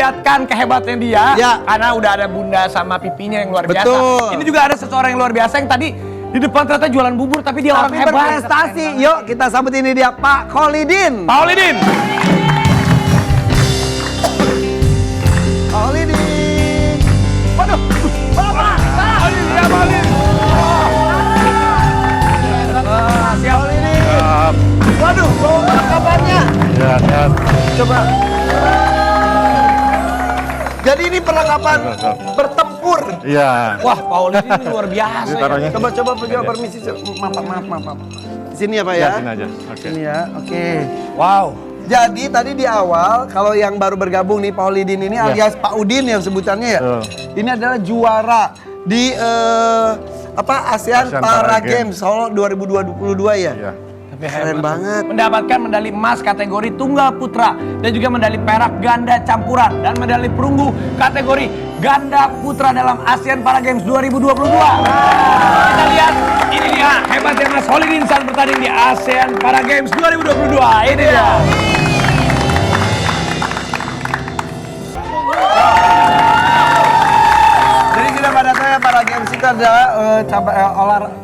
memperlihatkan kehebatannya dia. Ya. Karena udah ada bunda sama pipinya yang luar biasa. Betul. Ini juga ada seseorang yang luar biasa yang tadi di depan ternyata jualan bubur tapi dia orang hebat. Berprestasi. Yuk kita sambut ini dia Pak Kholidin. Pak Kholidin. Pak Kholidin. Waduh. Bapak. Kholidin. Kholidin. Siap. Kholidin. Waduh, apa kabarnya? Ya, sehat. Coba. Jadi ini perlengkapan bertempur. Iya. Wah, Pak Kholidin ini luar biasa ya. Taruhnya. Coba permisi. Maaf. Di sini ya Pak ya? Sini aja. Oke. Sini ya, oke. Wow. Jadi tadi di awal kalau yang baru bergabung nih Pak Kholidin ini alias Pak Udin yang sebutannya ya. Ini adalah juara di ASEAN Para Games Solo 2022 ya. Iya. Keren banget. Mendapatkan medali emas kategori tunggal putra dan juga medali perak ganda campuran dan medali perunggu kategori ganda putra dalam ASEAN Para Games 2022. Kita lihat ini dia hebatnya Mas Kholidin saat bertanding di ASEAN Para Games 2022. Ini dia. Jadi sudah pada saya Para Games itu adalah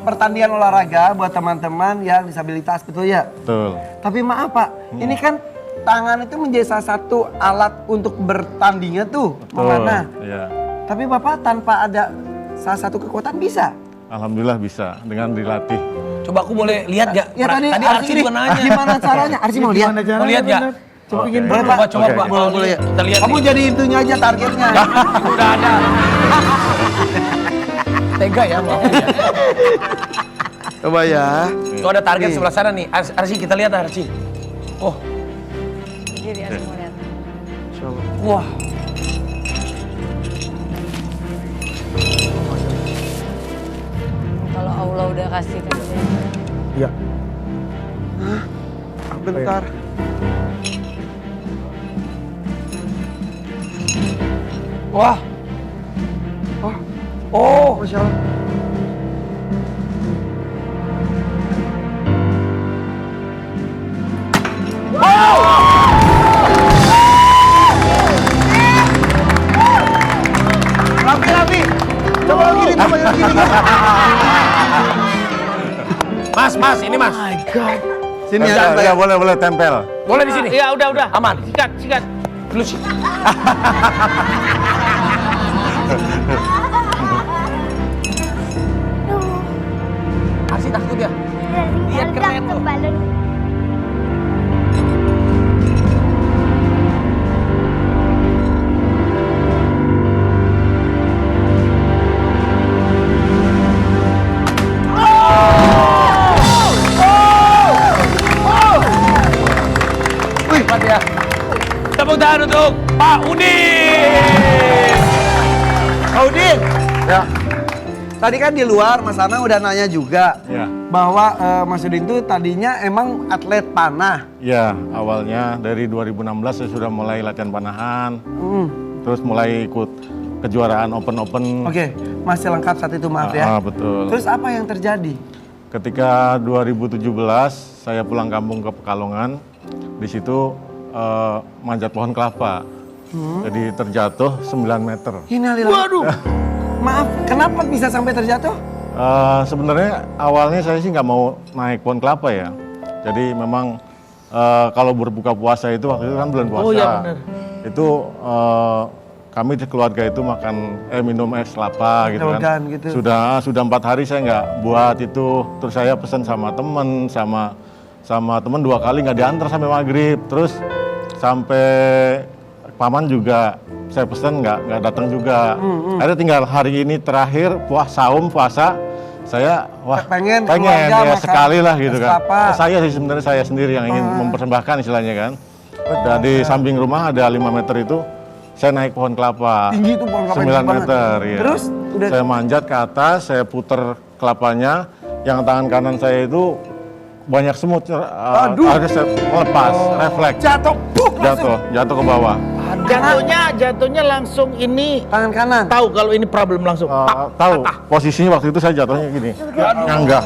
pertandingan olahraga buat teman-teman yang disabilitas, betul ya? Betul. Tapi maaf Pak, ini kan tangan itu menjadi salah satu alat untuk bertandingnya tuh. Mana? Iya. Tapi Bapak tanpa ada salah satu kekuatan bisa? Alhamdulillah bisa dengan dilatih. Coba aku boleh lihat gak? Ya tadi Arsi juga nanya. gimana caranya? Arsi mau lihat? Mau lihat gak? Coba Oke. bikin boleh Pak? Coba Oke. Pak. Boleh ya. Kita lihat Kamu nih. jadi intinya aja targetnya. Udah ada. Tega ya mau. Coba ya. Tuh ada target sebelah sana nih. Arsi kita lihat Arsi. Oh, Jadi harus mau lihat. Coba. wah. Kalau Allah udah kasih kan. Iya. Hah? Bentar. Wah. Oh, Masya Allah. Rapi. Coba gini. Mas, ini Mas. Sini Ya, ya. ya, boleh tempel. Boleh di sini? Ya udah. Aman. Sikat. Lu sih. Arsi takut ya? Lihat keren tuh. Hebat ya. Tepuk tangan untuk Pak Udin. Pak Udin, Ya. tadi kan di luar Mas Anang udah nanya juga Ya. bahwa Mas Udin tuh tadinya emang atlet panah. Ya, awalnya dari 2016 saya sudah mulai latihan panahan. Terus mulai ikut kejuaraan open-open. Oke, masih lengkap saat itu maaf ya. Betul. Terus apa yang terjadi? Ketika 2017 saya pulang kampung ke Pekalongan, di situ manjat pohon kelapa. Jadi terjatuh 9 meter. Innalillahi. Waduh. Maaf, kenapa bisa sampai terjatuh? Sebenarnya awalnya saya sih nggak mau naik pohon kelapa ya. Jadi memang kalau berbuka puasa itu waktu itu kan bulan puasa. Oh iya benar. Itu kami di keluarga itu minum es kelapa gitu kan. Slogan gitu. Sudah 4 hari saya nggak buat itu. Terus saya pesan sama temen sama temen 2 kali nggak diantar sampai maghrib. Terus sampai paman juga saya pesan nggak datang juga. Akhirnya tinggal hari ini terakhir puasa saya pengen ya makan sekali lah gitu es kan. kelapa. Saya sih sebenarnya saya sendiri yang ingin mempersembahkan istilahnya kan. Dan di samping rumah ada 5 meter itu saya naik pohon kelapa. Tinggi itu pohon kelapa 9 tinggi banget. meter ya. Terus udah Saya manjat ke atas, saya puter kelapanya, yang tangan kanan saya itu banyak semut. Akhirnya saya lepas, refleks. jatuh. Langsung. Jatuh ke bawah. Jatuhnya langsung ini Tangan kanan. tahu kalau ini problem langsung. Tahu posisinya waktu itu saya jatuhnya gini, nyanggah.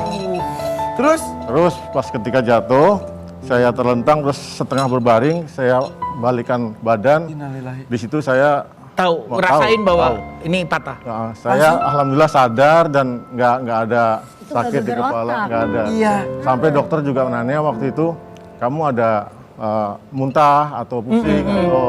Terus Terus pas ketika jatuh, saya terlentang terus setengah berbaring, saya balikan badan. Innalillahi. Di situ saya Tahu, Mau ngerasain tahu, bahwa tahu. ini patah. saya alhamdulillah sadar dan nggak ada sakit di geger kepala, otak. nggak ada. Iya. Sampai dokter juga menanya waktu itu, kamu ada muntah atau pusing atau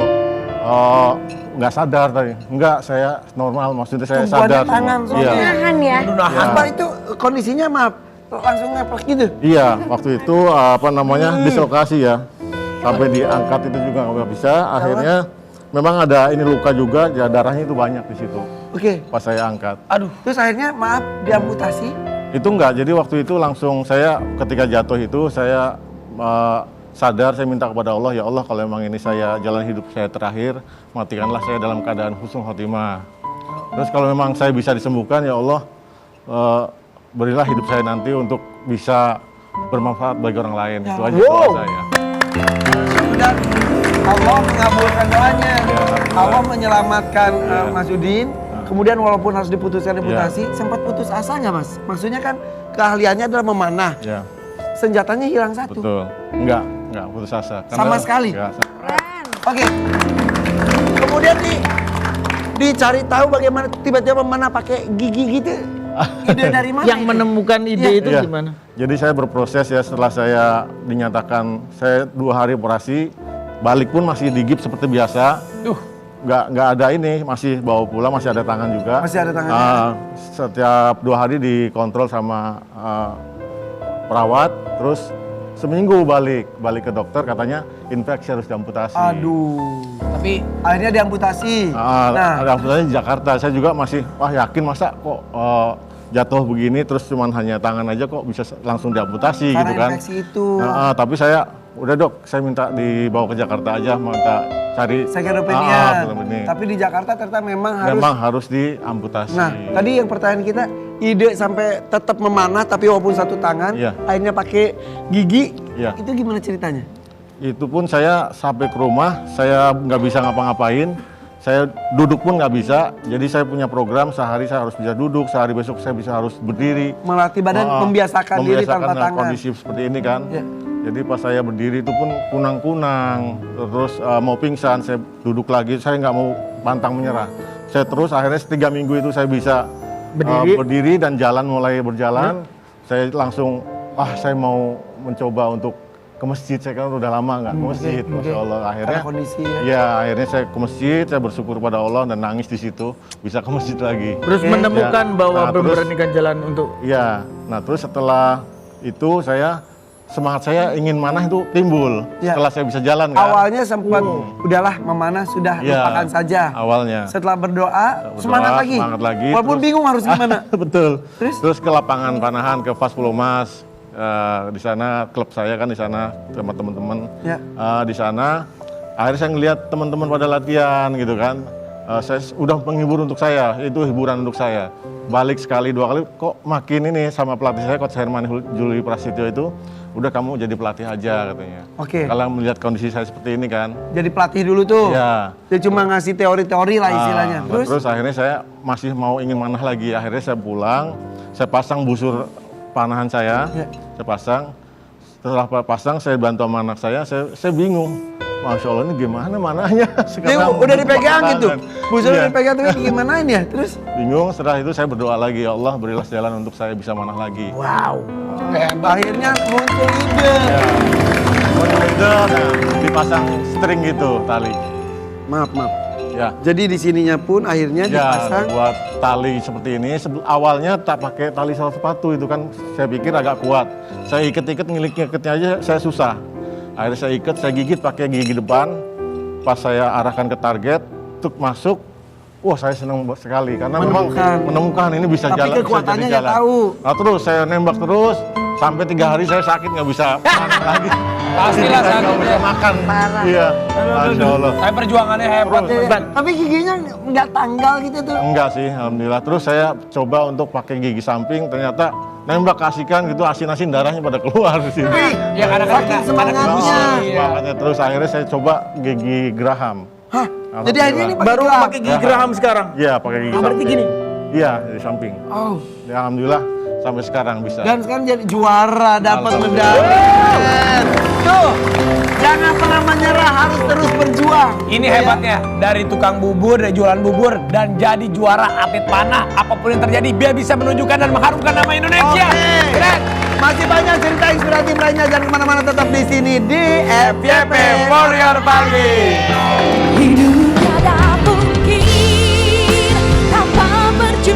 nggak sadar tadi. Enggak, saya normal, maksudnya saya Tumpuannya sadar. tangan semua. soalnya. Iya. Nahan ya. Apa itu kondisinya maaf? Langsung ngepek gitu? Iya, waktu itu apa namanya dislokasi ya, sampai diangkat itu juga nggak bisa. Akhirnya memang ada ini luka juga, ya darahnya itu banyak di situ. Oke. Pas saya angkat, Aduh. Terus akhirnya maaf diamputasi. itu enggak. Jadi waktu itu langsung saya ketika jatuh itu saya sadar, saya minta kepada Allah, ya Allah kalau memang ini saya jalan hidup saya terakhir, matikanlah saya dalam keadaan husnul khotimah. Terus kalau memang saya bisa disembuhkan, ya Allah berilah hidup saya nanti untuk bisa bermanfaat bagi orang lain. Itu aja doa saya. Dan Allah mengabulkan doanya. Ya, Allah menyelamatkan Mas Udin. Kemudian walaupun harus diputuskan amputasi, sempat putus asa nggak Mas? Maksudnya kan keahliannya adalah memanah. Ya, Senjatanya hilang satu. betul. Enggak putus asa. Sama sekali? Enggak. Keren. Oke. Kemudian dicari tahu bagaimana tiba-tiba memanah pakai gigi gitu. Ide dari mana? Yang itu? menemukan ide itu Iya. gimana? Jadi saya berproses ya, setelah saya dinyatakan saya 2 hari operasi, balik pun masih digips seperti biasa. Nggak ada ini, masih bawa pulang, masih ada tangan juga. Masih ada tangannya. Setiap 2 hari dikontrol sama perawat, terus seminggu balik ke dokter, katanya infeksi harus diamputasi. Aduh. Tapi Akhirnya diamputasi. Ada amputasi di Jakarta. Saya juga masih, yakin masa kok jatuh begini terus cuman hanya tangan aja kok bisa langsung diamputasi Karena gitu kan. infeksi itu. Tapi saya, udah dok, saya minta dibawa ke Jakarta aja, minta cari Secondopenia. secondopenia. Tapi di Jakarta ternyata memang Harus diamputasi. Nah, tadi yang pertanyaan kita, ide sampai tetap memanah tapi walaupun satu tangan, Iya. akhirnya pakai gigi. Iya. Itu gimana ceritanya? Itu pun saya sampai ke rumah, saya nggak bisa ngapa-ngapain, saya duduk pun nggak bisa. Jadi saya punya program, sehari saya harus bisa duduk, sehari besok saya bisa harus berdiri. Melatih badan, membiasakan diri tanpa tangan. kondisi seperti ini kan. Iya. Jadi pas saya berdiri itu pun kunang-kunang, terus mau pingsan, saya duduk lagi, saya nggak mau pantang menyerah. Saya terus akhirnya 3 minggu itu saya bisa berdiri dan mulai berjalan. Saya langsung, saya mau mencoba untuk ke masjid. Saya kan udah lama nggak ke masjid, Masya Allah. Akhirnya, Karena kondisi ya. ya akhirnya saya ke masjid, saya bersyukur pada Allah dan nangis di situ, bisa ke masjid lagi. Terus menemukan Ya. bahwa Nah, terus- memberanikan jalan untuk Iya, nah terus setelah itu semangat saya ingin manah itu timbul Ya. setelah saya bisa jalan kan. Awalnya sempat, udahlah memanah sudah, Ya, lupakan saja. awalnya. Setelah berdoa, Berdoa, semangat lagi. Walaupun terus- bingung harus gimana. Betul. Terus? Terus ke lapangan panahan ke Fas Pulau Mas. Di sana klub saya kan di sana sama teman-teman. Ya. Di sana akhirnya saya ngelihat teman-teman pada latihan gitu kan. Saya udah menghibur untuk saya, itu hiburan untuk saya. Balik sekali 2 kali kok makin ini sama pelatih saya Coach Herman Juli Prasetyo itu, udah kamu jadi pelatih aja katanya. Oke. Kalau melihat kondisi saya seperti ini kan. Jadi pelatih dulu tuh. Ya. Dia cuma ngasih teori-teori lah istilahnya. Terus akhirnya saya masih mau ingin manah lagi. Akhirnya saya pulang, saya pasang busur panahan saya, Ya. saya pasang. Setelah pasang saya bantu sama anak saya bingung. Masya Allah ini gimana manahnya? Dia udah dipegang gitu. Busur Iya. dipegang tuh gimana ini ya? Terus Bingung, setelah itu saya berdoa lagi, ya Allah berilah jalan untuk saya bisa manah lagi. wow. Akhirnya muncul ide. Ya. Nah, dipasang string gitu tali. Maaf. Ya. Jadi di sininya pun akhirnya Ya, dipasang. buat tali seperti ini. Awalnya tak pakai tali sepatu itu kan, saya pikir agak kuat. Saya iket-iket, ngilik-ngiketnya aja saya susah. Akhirnya saya iket, saya gigit pakai gigi depan. Pas saya arahkan ke target, tuk masuk. Wah, saya senang sekali karena memang menemukan ini bisa Tapi jalan. kekuatannya bisa jadi nggak jalan. tahu. Nah, terus saya nembak terus sampai 3 hari saya sakit nggak bisa makan lagi. pastilah Saya nggak bisa sakitnya. makan. Iya, Masya Allah. Tapi perjuangannya hebat. Tapi giginya nggak tanggal gitu tuh. Enggak sih, alhamdulillah. Terus saya coba untuk pakai gigi samping, ternyata nembak kasihkan gitu, asin-asin darahnya pada keluar di sini. Ya karena Saking semangatnya. Makanya terus akhirnya saya coba gigi geraham. Hah? Jadi akhirnya ini baru gelang. pakai gigi geraham sekarang. Iya, pakai gigi Berarti samping. gini? Iya, di samping. Oh. Ya, alhamdulillah sampai sekarang bisa. Dan sekarang jadi juara, dapat Alhamdulillah. medali. Tuh, jangan pernah menyerah, harus terus berjuang. Ini hebatnya, dari tukang bubur, dari jualan bubur, dan jadi juara atlet panah. Apapun yang terjadi, dia bisa menunjukkan dan mengharumkan nama Indonesia. Oke. Keren. Masih banyak cerita inspiratif lainnya, jangan kemana-mana, tetap di sini di FYP FYP Warrior Pagi. Hidup